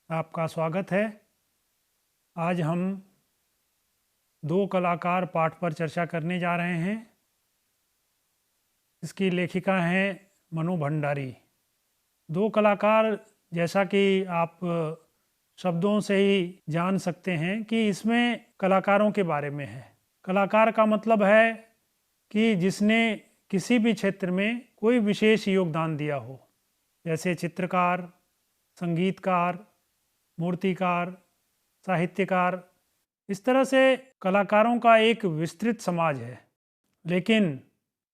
आपका स्वागत है। आज हम दो कलाकार पाठ पर चर्चा करने जा रहे हैं। इसकी लेखिका हैं मनु भंडारी। दो कलाकार, जैसा कि आप शब्दों से ही जान सकते हैं कि इसमें कलाकारों के बारे में है। कलाकार का मतलब है कि जिसने किसी भी क्षेत्र में कोई विशेष योगदान दिया हो, जैसे चित्रकार, संगीतकार, मूर्तिकार, साहित्यकार। इस तरह से कलाकारों का एक विस्तृत समाज है। लेकिन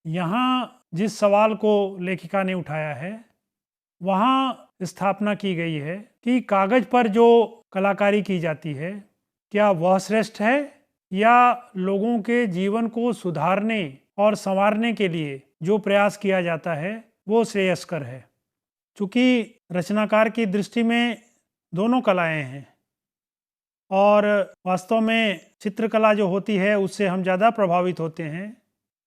यहाँ जिस सवाल को लेखिका ने उठाया है, वहाँ स्थापना की गई है कि कागज पर जो कलाकारी की जाती है, क्या वह श्रेष्ठ है या लोगों के जीवन को सुधारने और संवारने के लिए जो प्रयास किया जाता है वो श्रेयस्कर है। चूँकि रचनाकार की दृष्टि में दोनों कलाएं हैं और वास्तव में चित्रकला जो होती है उससे हम ज़्यादा प्रभावित होते हैं,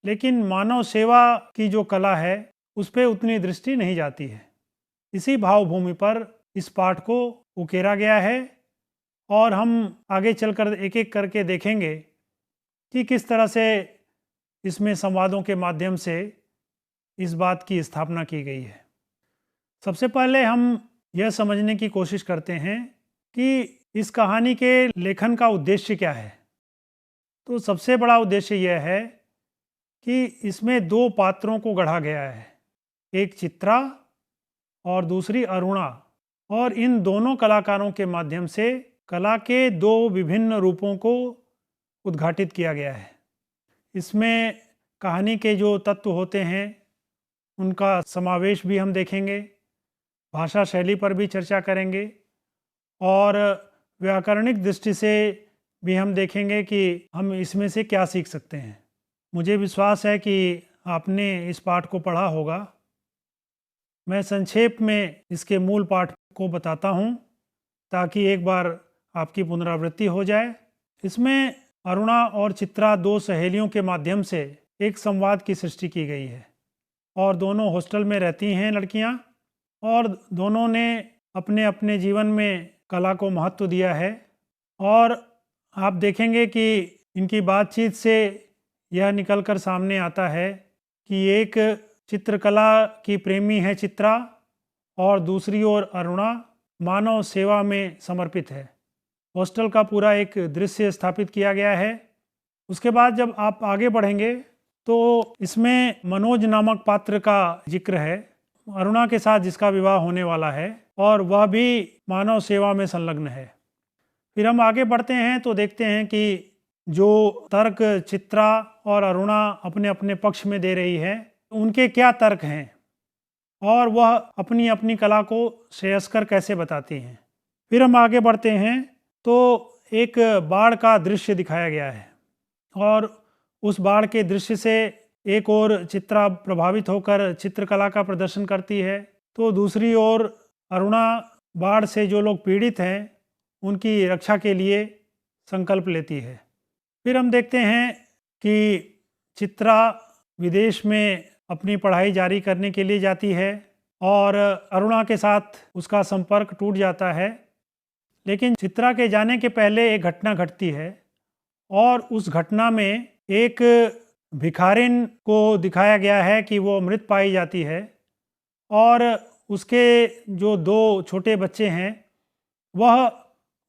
लेकिन मानव सेवा की जो कला है उस पर उतनी दृष्टि नहीं जाती है। इसी भावभूमि पर इस पाठ को उकेरा गया है और हम आगे चलकर एक एक करके देखेंगे कि किस तरह से इसमें संवादों के माध्यम से इस बात की स्थापना की गई है। सबसे पहले हम यह समझने की कोशिश करते हैं कि इस कहानी के लेखन का उद्देश्य क्या है। तो सबसे बड़ा उद्देश्य यह है कि इसमें दो पात्रों को गढ़ा गया है, एक चित्रा और दूसरी अरुणा, और इन दोनों कलाकारों के माध्यम से कला के दो विभिन्न रूपों को उद्घाटित किया गया है। इसमें कहानी के जो तत्व होते हैं उनका समावेश भी हम देखेंगे, भाषा शैली पर भी चर्चा करेंगे और व्याकरणिक दृष्टि से भी हम देखेंगे कि हम इसमें से क्या सीख सकते हैं। मुझे विश्वास है कि आपने इस पाठ को पढ़ा होगा। मैं संक्षेप में इसके मूल पाठ को बताता हूँ ताकि एक बार आपकी पुनरावृत्ति हो जाए। इसमें अरुणा और चित्रा दो सहेलियों के माध्यम से एक संवाद की सृष्टि की गई है और दोनों हॉस्टल में रहती हैं लड़कियाँ, और दोनों ने अपने अपने जीवन में कला को महत्व दिया है। और आप देखेंगे कि इनकी बातचीत से यह निकलकर सामने आता है कि एक चित्रकला की प्रेमी है चित्रा और दूसरी ओर अरुणा मानव सेवा में समर्पित है। हॉस्टल का पूरा एक दृश्य स्थापित किया गया है। उसके बाद जब आप आगे बढ़ेंगे तो इसमें मनोज नामक पात्र का जिक्र है, अरुणा के साथ जिसका विवाह होने वाला है, और वह भी मानव सेवा में संलग्न है। फिर हम आगे बढ़ते हैं तो देखते हैं कि जो तर्क चित्रा और अरुणा अपने अपने पक्ष में दे रही है, उनके क्या तर्क हैं और वह अपनी अपनी कला को श्रेयस्कर कैसे बताती हैं। फिर हम आगे बढ़ते हैं तो एक बाढ़ का दृश्य दिखाया गया है और उस बाढ़ के दृश्य से एक ओर चित्रा प्रभावित होकर चित्रकला का प्रदर्शन करती है, तो दूसरी ओर अरुणा बाढ़ से जो लोग पीड़ित हैं उनकी रक्षा के लिए संकल्प लेती है। फिर हम देखते हैं कि चित्रा विदेश में अपनी पढ़ाई जारी करने के लिए जाती है और अरुणा के साथ उसका संपर्क टूट जाता है। लेकिन चित्रा के जाने के पहले एक घटना घटती है और उस घटना में एक भिखारिन को दिखाया गया है कि वो मृत पाई जाती है और उसके जो दो छोटे बच्चे हैं वह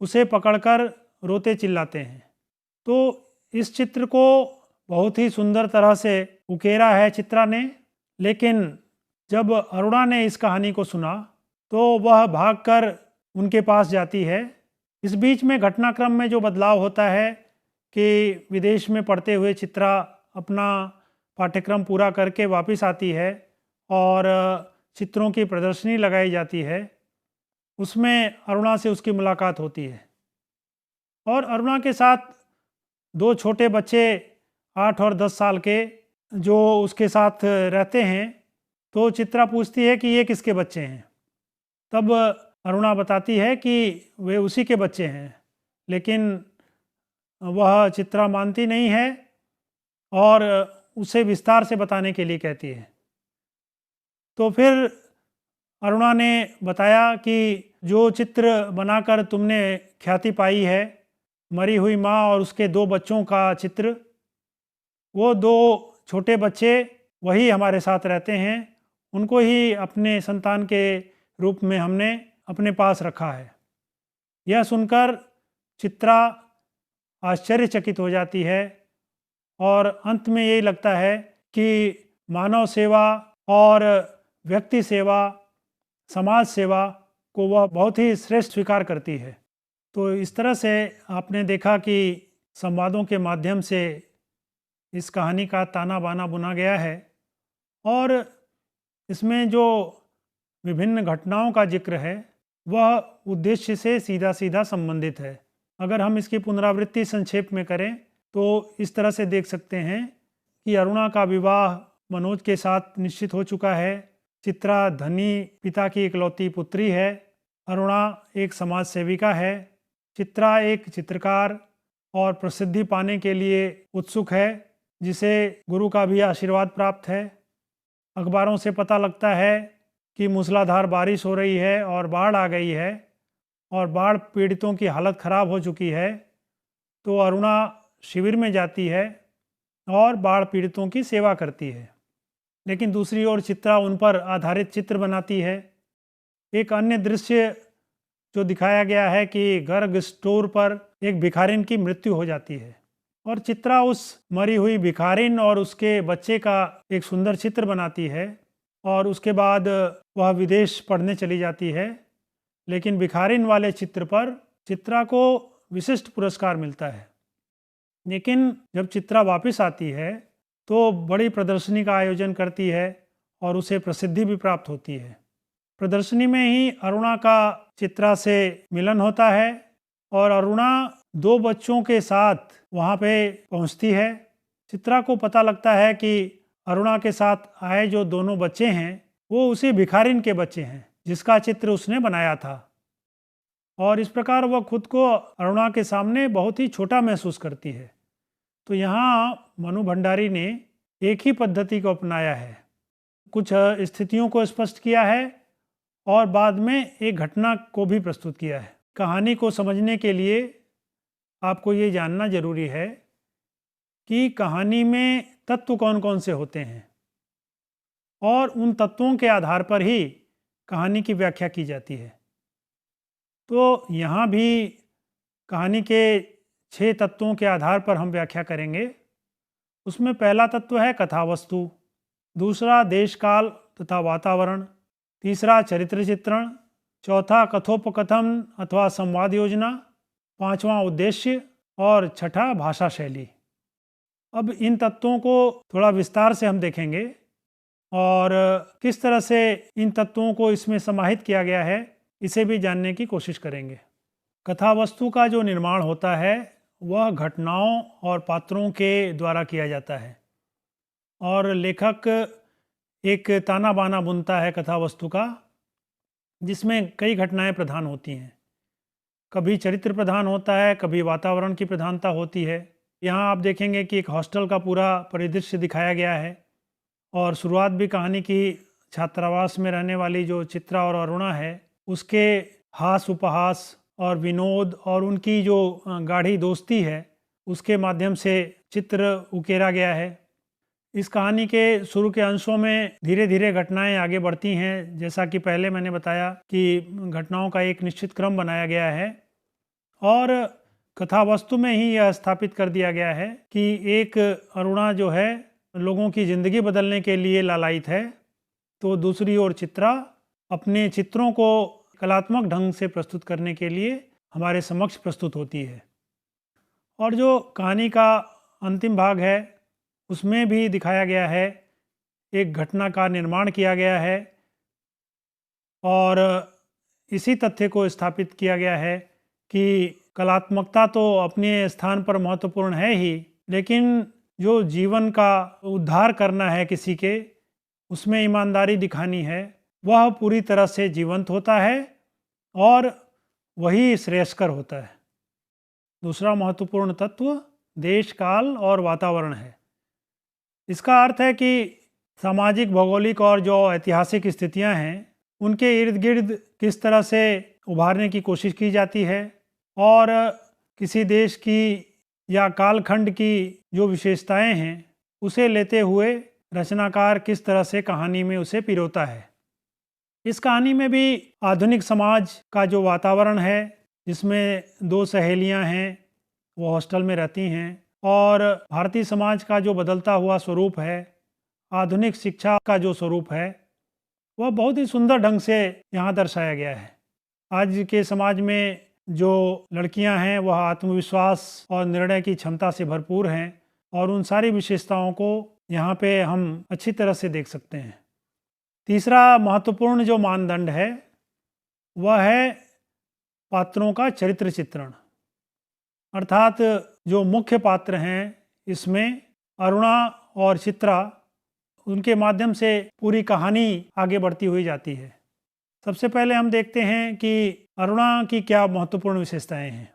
उसे पकड़कर रोते चिल्लाते हैं। तो इस चित्र को बहुत ही सुंदर तरह से उकेरा है चित्रा ने, लेकिन जब अरुणा ने इस कहानी को सुना तो वह भागकर उनके पास जाती है। इस बीच में घटनाक्रम में जो बदलाव होता है कि विदेश में पढ़ते हुए चित्रा अपना पाठ्यक्रम पूरा करके वापस आती है और चित्रों की प्रदर्शनी लगाई जाती है। उसमें अरुणा से उसकी मुलाकात होती है और अरुणा के साथ दो छोटे बच्चे 8 और 10 साल के जो उसके साथ रहते हैं। तो चित्रा पूछती है कि ये किसके बच्चे हैं। तब अरुणा बताती है कि वे उसी के बच्चे हैं, लेकिन वह चित्रा मानती नहीं है और उसे विस्तार से बताने के लिए कहती है। तो फिर अरुणा ने बताया कि जो चित्र बनाकर तुमने ख्याति पाई है, मरी हुई माँ और उसके 2 बच्चों का चित्र, वो 2 छोटे बच्चे वही हमारे साथ रहते हैं, उनको ही अपने संतान के रूप में हमने अपने पास रखा है। यह सुनकर चित्रा आश्चर्यचकित हो जाती है और अंत में यही लगता है कि मानव सेवा और व्यक्ति सेवा, समाज सेवा को वह बहुत ही श्रेष्ठ स्वीकार करती है। तो इस तरह से आपने देखा कि संवादों के माध्यम से इस कहानी का ताना बाना बुना गया है और इसमें जो विभिन्न घटनाओं का जिक्र है वह उद्देश्य से सीधा सीधा संबंधित है। अगर हम इसकी पुनरावृत्ति संक्षेप में करें तो इस तरह से देख सकते हैं कि अरुणा का विवाह मनोज के साथ निश्चित हो चुका है। चित्रा धनी पिता की इकलौती पुत्री है। अरुणा एक समाज सेविका है। चित्रा एक चित्रकार और प्रसिद्धि पाने के लिए उत्सुक है, जिसे गुरु का भी आशीर्वाद प्राप्त है। अखबारों से पता लगता है कि मूसलाधार बारिश हो रही है और बाढ़ आ गई है और बाढ़ पीड़ितों की हालत ख़राब हो चुकी है। तो अरुणा शिविर में जाती है और बाढ़ पीड़ितों की सेवा करती है। लेकिन दूसरी ओर चित्रा उन पर आधारित चित्र बनाती है। एक अन्य दृश्य जो दिखाया गया है कि गर्ग स्टोर पर एक भिखारिन की मृत्यु हो जाती है और चित्रा उस मरी हुई भिखारिन और उसके बच्चे का एक सुंदर चित्र बनाती है और उसके बाद वह विदेश पढ़ने चली जाती है। लेकिन भिखारिन वाले चित्र पर चित्रा को विशिष्ट पुरस्कार मिलता है। लेकिन जब चित्रा वापस आती है तो बड़ी प्रदर्शनी का आयोजन करती है और उसे प्रसिद्धि भी प्राप्त होती है। प्रदर्शनी में ही अरुणा का चित्रा से मिलन होता है और अरुणा 2 बच्चों के साथ वहाँ पे पहुँचती है। चित्रा को पता लगता है कि अरुणा के साथ आए जो दोनों बच्चे हैं वो उसी भिखारिन के बच्चे हैं जिसका चित्र उसने बनाया था और इस प्रकार वह खुद को अरुणा के सामने बहुत ही छोटा महसूस करती है। तो यहाँ मनु भंडारी ने एक ही पद्धति को अपनाया है, कुछ स्थितियों को स्पष्ट किया है और बाद में एक घटना को भी प्रस्तुत किया है। कहानी को समझने के लिए आपको ये जानना जरूरी है कि कहानी में तत्व कौन कौन से होते हैं और उन तत्वों के आधार पर ही कहानी की व्याख्या की जाती है। तो यहाँ भी कहानी के 6 तत्वों के आधार पर हम व्याख्या करेंगे। उसमें पहला तत्व है कथावस्तु, दूसरा देश काल तथा वातावरण, तीसरा चरित्र चित्रण, चौथा कथोपकथन अथवा संवाद योजना, पांचवा उद्देश्य और छठा भाषा शैली। अब इन तत्वों को थोड़ा विस्तार से हम देखेंगे और किस तरह से इन तत्वों को इसमें समाहित किया गया है इसे भी जानने की कोशिश करेंगे। कथावस्तु का जो निर्माण होता है वह घटनाओं और पात्रों के द्वारा किया जाता है और लेखक एक ताना बाना बुनता है कथावस्तु का, जिसमें कई घटनाएं प्रधान होती हैं। कभी चरित्र प्रधान होता है, कभी वातावरण की प्रधानता होती है। यहाँ आप देखेंगे कि एक हॉस्टल का पूरा परिदृश्य दिखाया गया है और शुरुआत भी कहानी की छात्रावास में रहने वाली जो चित्रा और अरुणा है उसके हास उपहास और विनोद और उनकी जो गाढ़ी दोस्ती है उसके माध्यम से चित्र उकेरा गया है। इस कहानी के शुरू के अंशों में धीरे धीरे घटनाएं आगे बढ़ती हैं, जैसा कि पहले मैंने बताया कि घटनाओं का एक निश्चित क्रम बनाया गया है और कथावस्तु में ही यह स्थापित कर दिया गया है कि एक अरुणा जो है लोगों की ज़िंदगी बदलने के लिए लालायित है, तो दूसरी ओर चित्रा अपने चित्रों को कलात्मक ढंग से प्रस्तुत करने के लिए हमारे समक्ष प्रस्तुत होती है। और जो कहानी का अंतिम भाग है उसमें भी दिखाया गया है, एक घटना का निर्माण किया गया है और इसी तथ्य को स्थापित किया गया है कि कलात्मकता तो अपने स्थान पर महत्वपूर्ण है ही, लेकिन जो जीवन का उद्धार करना है किसी के, उसमें ईमानदारी दिखानी है, वह पूरी तरह से जीवंत होता है और वही श्रेयस्कर होता है। दूसरा महत्वपूर्ण तत्व देश काल और वातावरण है। इसका अर्थ है कि सामाजिक, भौगोलिक और जो ऐतिहासिक स्थितियां हैं उनके इर्द गिर्द किस तरह से उभारने की कोशिश की जाती है और किसी देश की या कालखंड की जो विशेषताएं हैं उसे लेते हुए रचनाकार किस तरह से कहानी में उसे पिरोता है। इस कहानी में भी आधुनिक समाज का जो वातावरण है, जिसमें दो सहेलियां हैं, वो हॉस्टल में रहती हैं, और भारतीय समाज का जो बदलता हुआ स्वरूप है, आधुनिक शिक्षा का जो स्वरूप है, वह बहुत ही सुंदर ढंग से यहाँ दर्शाया गया है। आज के समाज में जो लड़कियां हैं वह आत्मविश्वास और निर्णय की क्षमता से भरपूर हैं और उन सारी विशेषताओं को यहाँ पे हम अच्छी तरह से देख सकते हैं। तीसरा महत्वपूर्ण जो मानदंड है वह है पात्रों का चरित्र चित्रण, अर्थात जो मुख्य पात्र हैं इसमें अरुणा और चित्रा, उनके माध्यम से पूरी कहानी आगे बढ़ती हुई जाती है। सबसे पहले हम देखते हैं कि अरुणा की क्या महत्वपूर्ण विशेषताएं हैं।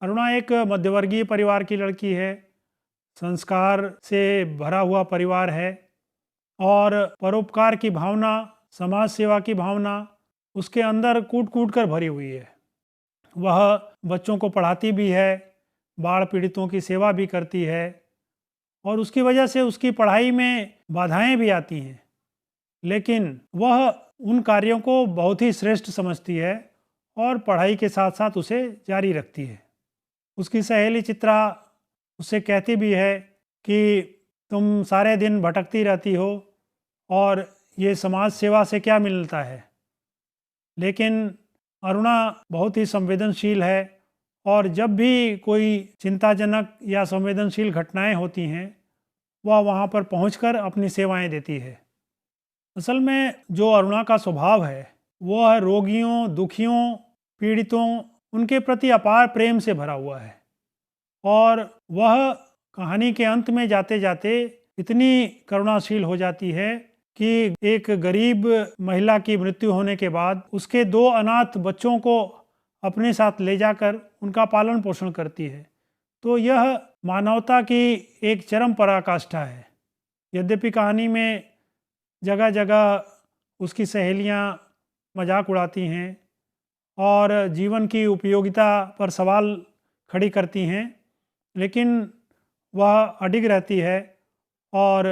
अरुणा एक मध्यवर्गीय परिवार की लड़की है, संस्कार से भरा हुआ परिवार है और परोपकार की भावना, समाज सेवा की भावना उसके अंदर कूट कूट कर भरी हुई है। वह बच्चों को पढ़ाती भी है, बाढ़ पीड़ितों की सेवा भी करती है और उसकी वजह से उसकी पढ़ाई में बाधाएं भी आती हैं, लेकिन वह उन कार्यों को बहुत ही श्रेष्ठ समझती है और पढ़ाई के साथ साथ उसे जारी रखती है। उसकी सहेली चित्रा उससे कहती भी है कि तुम सारे दिन भटकती रहती हो और ये समाज सेवा से क्या मिलता है, लेकिन अरुणा बहुत ही संवेदनशील है और जब भी कोई चिंताजनक या संवेदनशील घटनाएं होती हैं वह वहाँ पर पहुंचकर अपनी सेवाएं देती है। असल में जो अरुणा का स्वभाव है वह रोगियों, दुखियों, पीड़ितों, उनके प्रति अपार प्रेम से भरा हुआ है और वह कहानी के अंत में जाते जाते इतनी करुणाशील हो जाती है कि एक गरीब महिला की मृत्यु होने के बाद उसके 2 अनाथ बच्चों को अपने साथ ले जाकर उनका पालन पोषण करती है। तो यह मानवता की एक चरम पराकाष्ठा है। यद्यपि कहानी में जगह जगह उसकी सहेलियां मजाक उड़ाती हैं और जीवन की उपयोगिता पर सवाल खड़ी करती हैं, लेकिन वह अडिग रहती है और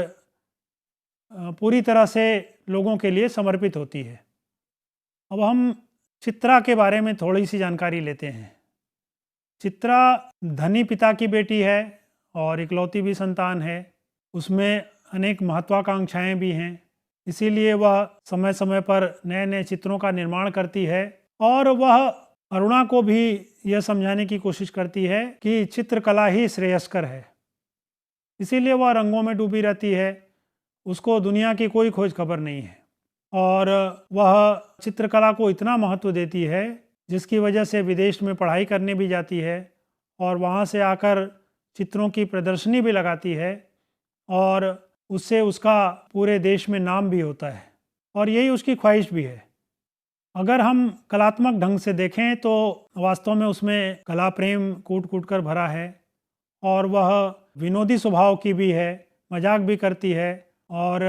पूरी तरह से लोगों के लिए समर्पित होती है। अब हम चित्रा के बारे में थोड़ी सी जानकारी लेते हैं। चित्रा धनी पिता की बेटी है और इकलौती भी संतान है। उसमें अनेक महत्वाकांक्षाएं भी हैं, इसीलिए वह समय समय पर नए नए चित्रों का निर्माण करती है और वह अरुणा को भी यह समझाने की कोशिश करती है कि चित्रकला ही श्रेयस्कर है। इसीलिए वह रंगों में डूबी रहती है, उसको दुनिया की कोई खोज खबर नहीं है और वह चित्रकला को इतना महत्व देती है जिसकी वजह से विदेश में पढ़ाई करने भी जाती है और वहाँ से आकर चित्रों की प्रदर्शनी भी लगाती है और उससे उसका पूरे देश में नाम भी होता है और यही उसकी ख्वाहिश भी है। अगर हम कलात्मक ढंग से देखें तो वास्तव में उसमें कला प्रेम कूट कूट कर भरा है और वह विनोदी स्वभाव की भी है, मजाक भी करती है और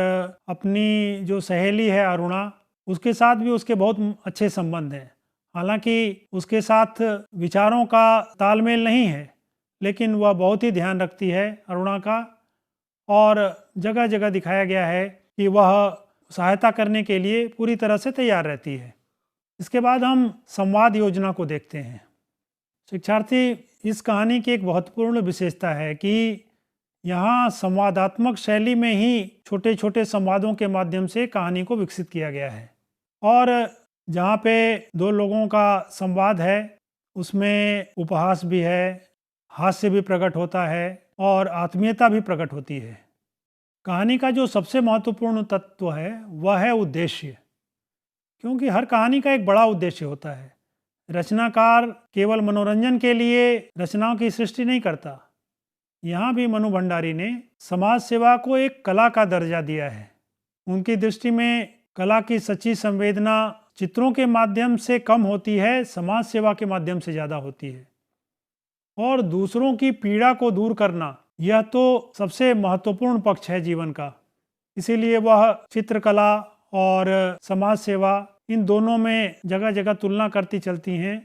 अपनी जो सहेली है अरुणा, उसके साथ भी उसके बहुत अच्छे संबंध हैं। हालांकि उसके साथ विचारों का तालमेल नहीं है, लेकिन वह बहुत ही ध्यान रखती है अरुणा का और जगह जगह दिखाया गया है कि वह सहायता करने के लिए पूरी तरह से तैयार रहती है। इसके बाद हम संवाद योजना को देखते हैं। शिक्षार्थी, इस कहानी की एक महत्वपूर्ण विशेषता है कि यहाँ संवादात्मक शैली में ही छोटे छोटे संवादों के माध्यम से कहानी को विकसित किया गया है और जहाँ पे 2 लोगों का संवाद है उसमें उपहास भी है, हास्य भी प्रकट होता है और आत्मीयता भी प्रकट होती है। कहानी का जो सबसे महत्वपूर्ण तत्व है वह है उद्देश्य, क्योंकि हर कहानी का एक बड़ा उद्देश्य होता है। रचनाकार केवल मनोरंजन के लिए रचनाओं की सृष्टि नहीं करता। यहाँ भी मनु भंडारी ने समाज सेवा को एक कला का दर्जा दिया है। उनकी दृष्टि में कला की सच्ची संवेदना चित्रों के माध्यम से कम होती है, समाज सेवा के माध्यम से ज़्यादा होती है। और दूसरों की पीड़ा को दूर करना यह तो सबसे महत्वपूर्ण पक्ष है जीवन का। इसीलिए वह चित्रकला और समाज सेवा इन दोनों में जगह जगह तुलना करती चलती हैं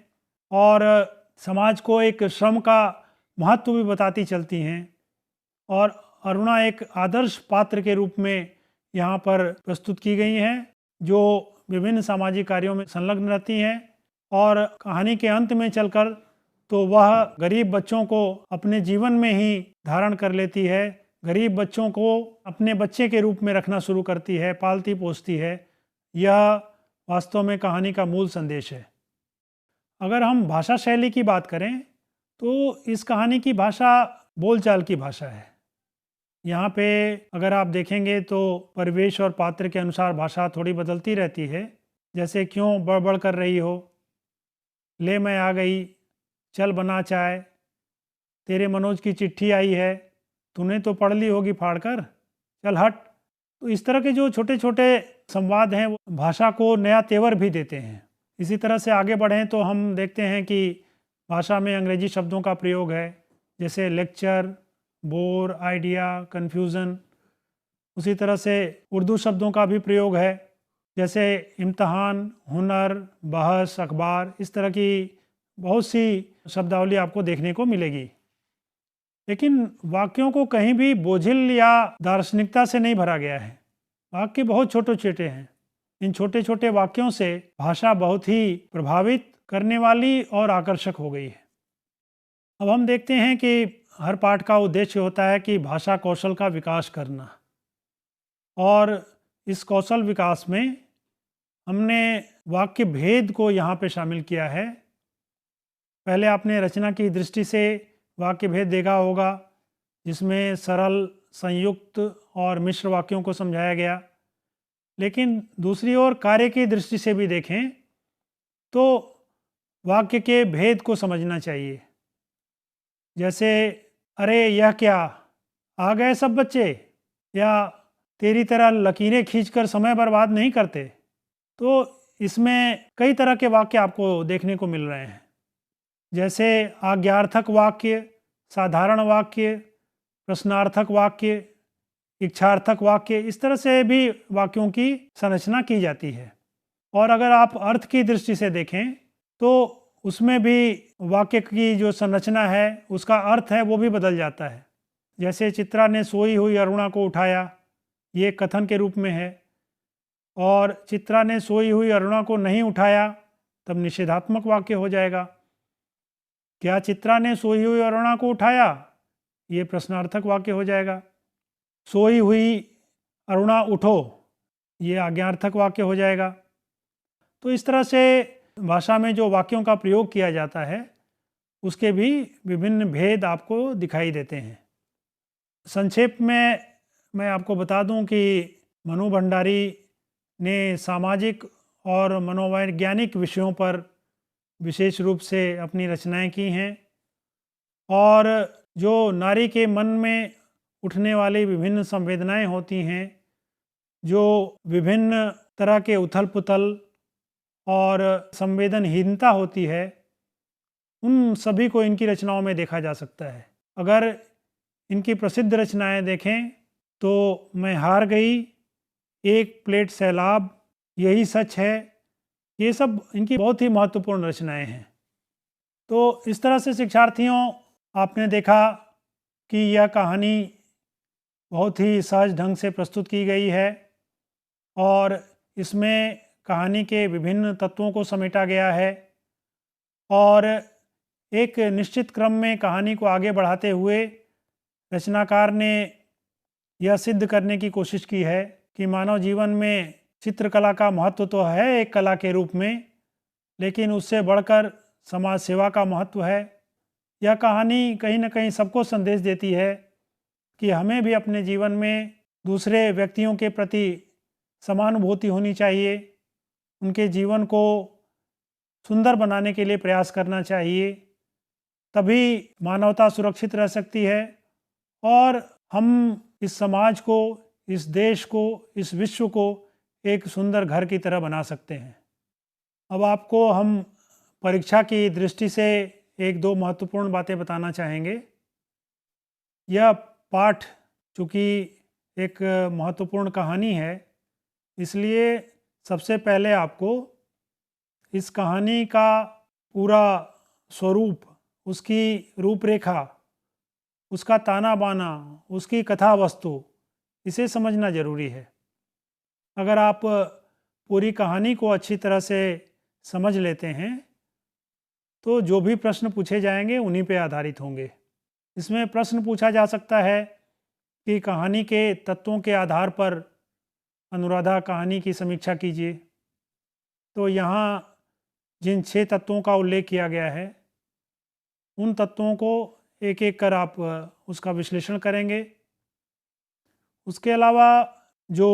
और समाज को एक श्रम का महत्व भी बताती चलती हैं। और अरुणा एक आदर्श पात्र के रूप में यहाँ पर प्रस्तुत की गई हैं, जो विभिन्न सामाजिक कार्यों में संलग्न रहती हैं। और कहानी के अंत में चलकर तो वह गरीब बच्चों को अपने जीवन में ही धारण कर लेती है, गरीब बच्चों को अपने बच्चे के रूप में रखना शुरू करती है, पालती पोसती है। यह वास्तव में कहानी का मूल संदेश है। अगर हम भाषा शैली की बात करें तो इस कहानी की भाषा बोलचाल की भाषा है। यहाँ पे अगर आप देखेंगे तो परिवेश और पात्र के अनुसार भाषा थोड़ी बदलती रहती है। जैसे क्यों बड़बड़ कर रही हो, ले मैं आ गई, चल बना चाय, तेरे मनोज की चिट्ठी आई है, तूने तो पढ़ ली होगी फाड़ कर, चल हट। तो इस तरह के जो छोटे छोटे संवाद हैं वो भाषा को नया तेवर भी देते हैं। इसी तरह से आगे बढ़ें तो हम देखते हैं कि भाषा में अंग्रेजी शब्दों का प्रयोग है, जैसे लेक्चर, बोर, आइडिया, कन्फ्यूज़न। उसी तरह से उर्दू शब्दों का भी प्रयोग है, जैसे इम्तहान, हुनर, बहस, अखबार। इस तरह की बहुत सी शब्दावली आपको देखने को मिलेगी। लेकिन वाक्यों को कहीं भी बोझिल या दार्शनिकता से नहीं भरा गया है। वाक्य बहुत छोटे छोटे हैं। इन छोटे छोटे वाक्यों से भाषा बहुत ही प्रभावित करने वाली और आकर्षक हो गई है। अब हम देखते हैं कि हर पाठ का उद्देश्य होता है कि भाषा कौशल का विकास करना, और इस कौशल विकास में हमने वाक्य भेद को यहाँ पे शामिल किया है। पहले आपने रचना की दृष्टि से वाक्य भेद देखा होगा, जिसमें सरल, संयुक्त और मिश्र वाक्यों को समझाया गया। लेकिन दूसरी ओर कार्य की दृष्टि से भी देखें तो वाक्य के भेद को समझना चाहिए। जैसे अरे यह क्या, आ गए सब बच्चे, या तेरी तरह लकीरें खींचकर समय बर्बाद नहीं करते। तो इसमें कई तरह के वाक्य आपको देखने को मिल रहे हैं, जैसे आज्ञार्थक वाक्य, साधारण वाक्य, प्रश्नार्थक वाक्य, इच्छार्थक वाक्य। इस तरह से भी वाक्यों की संरचना की जाती है। और अगर आप अर्थ की दृष्टि से देखें तो उसमें भी वाक्य की जो संरचना है, उसका अर्थ है, वो भी बदल जाता है। जैसे चित्रा ने सोई हुई अरुणा को उठाया, ये कथन के रूप में है। और चित्रा ने सोई हुई अरुणा को नहीं उठाया, तब निषेधात्मक वाक्य हो जाएगा। क्या चित्रा ने सोई हुई अरुणा को उठाया, ये प्रश्नार्थक वाक्य हो जाएगा। सोई हुई अरुणा उठो, ये आज्ञार्थक वाक्य हो जाएगा। तो इस तरह से भाषा में जो वाक्यों का प्रयोग किया जाता है, उसके भी विभिन्न भेद आपको दिखाई देते हैं। संक्षेप में मैं आपको बता दूं कि मनु भंडारी ने सामाजिक और मनोवैज्ञानिक विषयों पर विशेष रूप से अपनी रचनाएं की हैं। और जो नारी के मन में उठने वाली विभिन्न संवेदनाएं होती हैं, जो विभिन्न तरह के उथल पुथल और संवेदनहीनता होती है, उन सभी को इनकी रचनाओं में देखा जा सकता है। अगर इनकी प्रसिद्ध रचनाएं देखें तो मैं हार गई, एक प्लेट सैलाब, यही सच है, ये सब इनकी बहुत ही महत्वपूर्ण रचनाएं हैं। तो इस तरह से शिक्षार्थियों, आपने देखा कि यह कहानी बहुत ही सहज ढंग से प्रस्तुत की गई है और इसमें कहानी के विभिन्न तत्वों को समेटा गया है और एक निश्चित क्रम में कहानी को आगे बढ़ाते हुए रचनाकार ने यह सिद्ध करने की कोशिश की है कि मानव जीवन में चित्रकला का महत्व तो है एक कला के रूप में, लेकिन उससे बढ़कर समाज सेवा का महत्व है। यह कहानी कहीं न कहीं सबको संदेश देती है कि हमें भी अपने जीवन में दूसरे व्यक्तियों के प्रति समानुभूति होनी चाहिए, उनके जीवन को सुंदर बनाने के लिए प्रयास करना चाहिए। तभी मानवता सुरक्षित रह सकती है और हम इस समाज को, इस देश को, इस विश्व को एक सुंदर घर की तरह बना सकते हैं। अब आपको हम परीक्षा की दृष्टि से एक दो महत्वपूर्ण बातें बताना चाहेंगे। यह पाठ चूँकि एक महत्वपूर्ण कहानी है, इसलिए सबसे पहले आपको इस कहानी का पूरा स्वरूप, उसकी रूपरेखा, उसका ताना बाना, उसकी कथा वस्तु, इसे समझना ज़रूरी है। अगर आप पूरी कहानी को अच्छी तरह से समझ लेते हैं तो जो भी प्रश्न पूछे जाएंगे उन्हीं पे आधारित होंगे। इसमें प्रश्न पूछा जा सकता है कि कहानी के तत्वों के आधार पर अनुराधा कहानी की समीक्षा कीजिए। तो यहाँ जिन 6 तत्वों का उल्लेख किया गया है उन तत्वों को एक एक कर आप उसका विश्लेषण करेंगे। उसके अलावा जो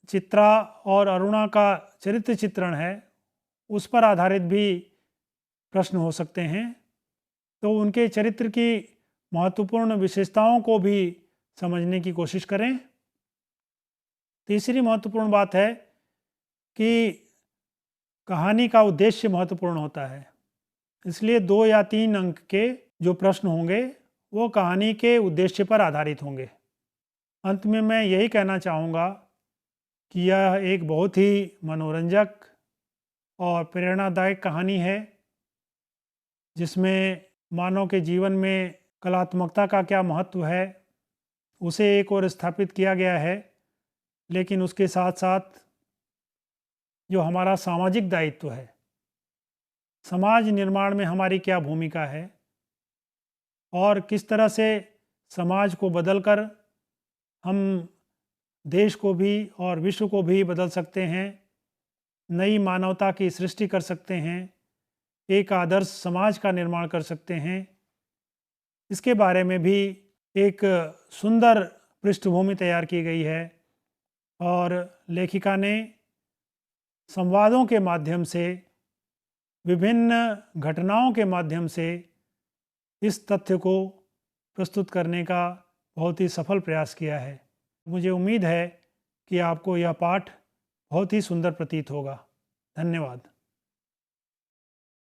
चित्रा और अरुणा का चरित्र चित्रण है उस पर आधारित भी प्रश्न हो सकते हैं। तो उनके चरित्र की महत्वपूर्ण विशेषताओं को भी समझने की कोशिश करें। तीसरी महत्वपूर्ण बात है कि कहानी का उद्देश्य महत्वपूर्ण होता है, इसलिए 2 या 3 अंक के जो प्रश्न होंगे वो कहानी के उद्देश्य पर आधारित होंगे। अंत में मैं यही कहना चाहूँगा कि यह एक बहुत ही मनोरंजक और प्रेरणादायक कहानी है जिसमें मानव के जीवन में कलात्मकता का क्या महत्व है उसे एक और स्थापित किया गया है, लेकिन उसके साथ साथ जो हमारा सामाजिक दायित्व है, समाज निर्माण में हमारी क्या भूमिका है और किस तरह से समाज को बदलकर हम देश को भी और विश्व को भी बदल सकते हैं, नई मानवता की सृष्टि कर सकते हैं, एक आदर्श समाज का निर्माण कर सकते हैं। इसके बारे में भी एक सुंदर पृष्ठभूमि तैयार की गई है और लेखिका ने संवादों के माध्यम से, विभिन्न घटनाओं के माध्यम से इस तथ्य को प्रस्तुत करने का बहुत ही सफल प्रयास किया है। मुझे उम्मीद है कि आपको यह पाठ बहुत ही सुंदर प्रतीत होगा। धन्यवाद।